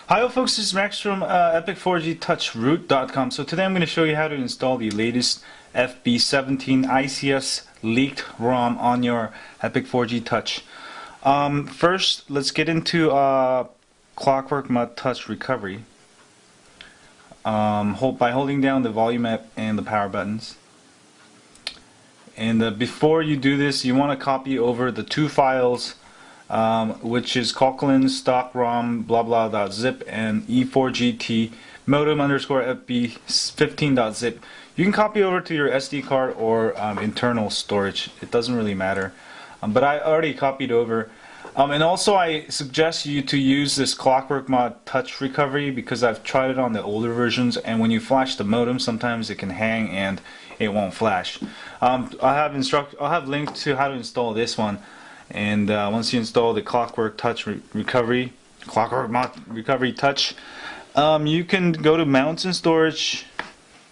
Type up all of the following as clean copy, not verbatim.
Hi folks, this is Max from epic4gtouchroot.com. So today I'm going to show you how to install the latest FB17 ICS leaked ROM on your Epic 4G Touch. First, let's get into Clockwork Mod Touch Recovery by holding down the volume up and the power buttons. And before you do this, you want to copy over the two files, which is Coquelin stock ROM blah blah .zip and E4GT modem underscore FB17.zip. You can copy over to your SD card or internal storage. It doesn't really matter. But I already copied over. And also I suggest you to use this Clockwork Mod Touch Recovery because I've tried it on the older versions, and when you flash the modem sometimes it can hang and it won't flash. I'll have links to how to install this one. And once you install the Clockwork Touch Recovery, Clockwork Mod Recovery Touch, you can go to Mounts and Storage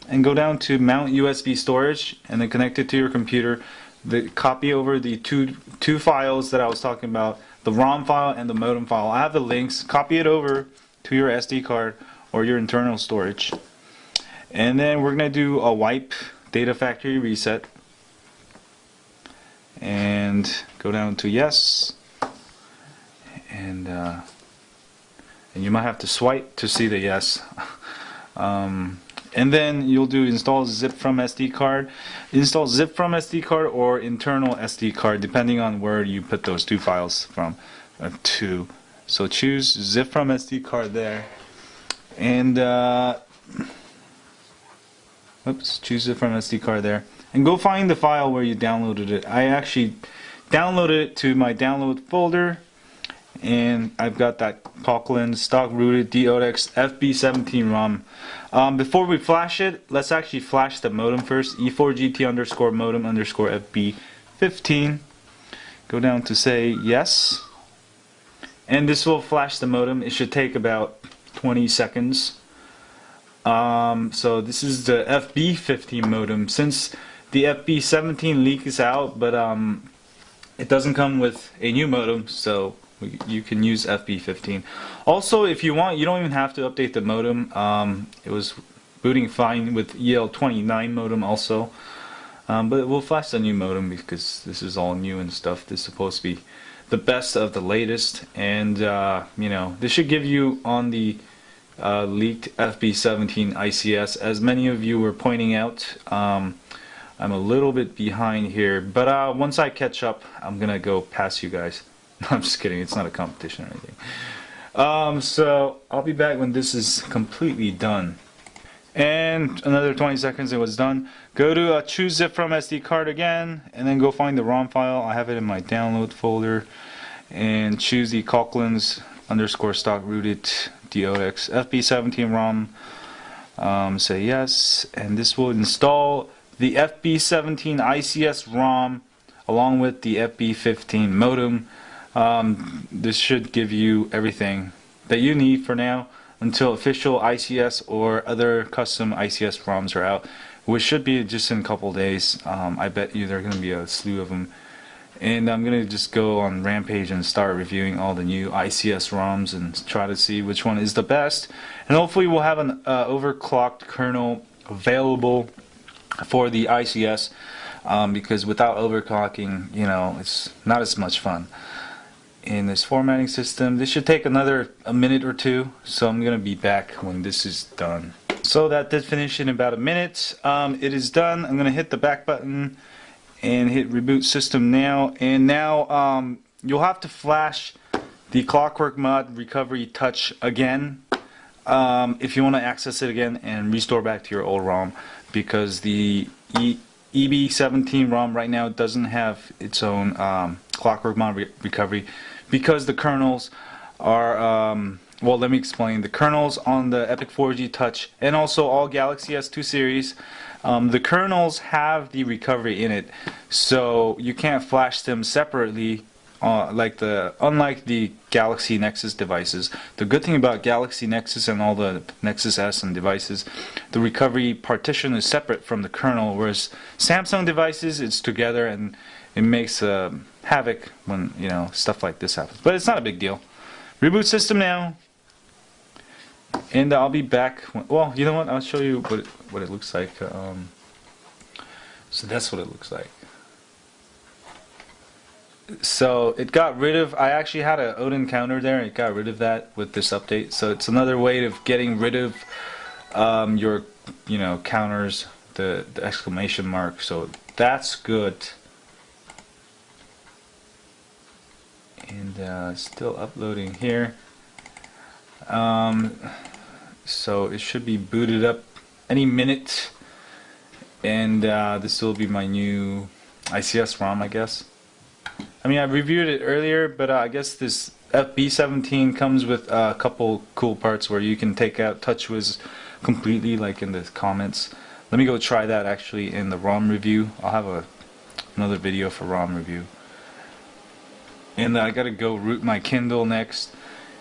and go down to Mount USB Storage and then connect it to your computer. Copy over the two files that I was talking about, the ROM file and the modem file. I have the links. Copy it over to your SD card or your internal storage. And then we're going to do a wipe data factory reset. And go down to yes, and you might have to swipe to see the yes. And then you'll do install zip from SD card, install zip from SD card or internal SD card, depending on where you put those two files from. So choose zip from SD card there, and choose zip from SD card there. And go find the file where you downloaded it. I actually downloaded it to my download folder, and I've got that Coquelin stock rooted DOX FB17 ROM. Before we flash it, let's actually flash the modem first. E4GT underscore modem underscore FB15. Go down to say yes, and this will flash the modem. It should take about 20 seconds. So this is the FB15 modem. Since the FB17 leak is out, but it doesn't come with a new modem, so you can use FB15. Also, if you want, you don't even have to update the modem. It was booting fine with EL29 modem also, but we'll flash the new modem because this is all new and stuff. This is supposed to be the best of the latest, and you know, this should give you on the leaked FB17 ICS. As many of you were pointing out, I'm a little bit behind here, but once I catch up, I'm gonna go past you guys. No, I'm just kidding. It's not a competition or anything. So I'll be back when this is completely done. And another 20 seconds, it was done. Go to choose zip from SD card again, and then go find the ROM file. I have it in my download folder, and choose the Coquelin's underscore stock rooted DOX FB17 ROM. Say yes, and this will install the FB17 ICS ROM along with the FB15 modem. This should give you everything that you need for now until official ICS or other custom ICS ROMs are out, which should be just in a couple days. I bet you there are going to be a slew of them. And I'm going to just go on Rampage and start reviewing all the new ICS ROMs and try to see which one is the best. And hopefully we'll have an overclocked kernel available for the ICS, because without overclocking, you know, it's not as much fun. In this formatting system, this should take a minute or two, so I'm going to be back when this is done. So that did finish in about a minute. It is done. I'm going to hit the back button and hit reboot system now, and now you'll have to flash the Clockwork Mod Recovery Touch again if you want to access it again and restore back to your old ROM, because the EB17 ROM right now doesn't have its own Clockwork Mod Recovery because the kernels are well, let me explain. The kernels on the Epic 4G Touch and also all Galaxy S2 series, the kernels have the recovery in it, so you can't flash them separately unlike the Galaxy Nexus devices. The good thing about Galaxy Nexus and all the Nexus S and devices, the recovery partition is separate from the kernel, whereas Samsung devices, it's together, and it makes havoc when, you know, stuff like this happens. But it's not a big deal. Reboot system now. And I'll be back. Well, you know what? I'll show you what it looks like. So that's what it looks like. So it got rid of. I actually had an Odin counter there. It got rid of that with this update. So it's another way of getting rid of your, counters, the exclamation mark. So that's good. And still uploading here. So it should be booted up any minute. And this will be my new ICS ROM, I guess. I mean, I reviewed it earlier, but I guess this FB17 comes with a couple cool parts where you can take out TouchWiz completely, like in the comments. Let me go try that actually in the ROM review. I'll have another video for ROM review. And I gotta go root my Kindle next.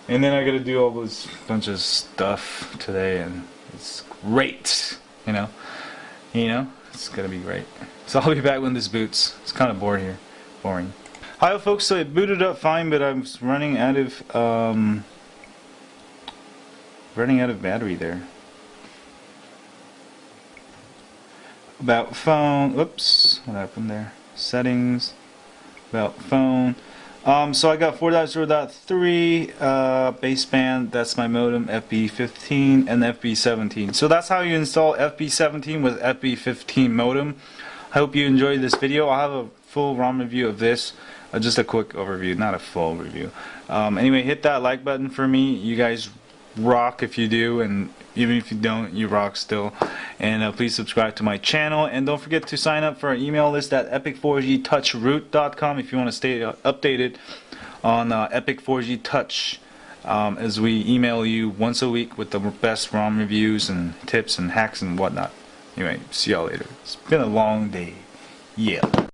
And then I gotta do all this bunch of stuff today, and it's great, it's gonna be great. So I'll be back when this boots. It's kind of boring. Hi folks, so it booted up fine, but I'm running out of battery there. About phone, oops, what happened there? Settings, about phone. So I got 4.0.3 baseband, that's my modem, FB15 and FB17. So that's how you install FB17 with FB15 modem. I hope you enjoyed this video. I'll have a full ROM review of this. Just a quick overview, not a full review. Anyway, hit that like button for me. You guys rock if you do, and even if you don't, you rock still. And please subscribe to my channel, and don't forget to sign up for our email list at epic4gtouchroot.com if you want to stay updated on Epic4G Touch, as we email you once a week with the best ROM reviews and tips and hacks and whatnot. Anyway, see y'all later. It's been a long day. Yeah.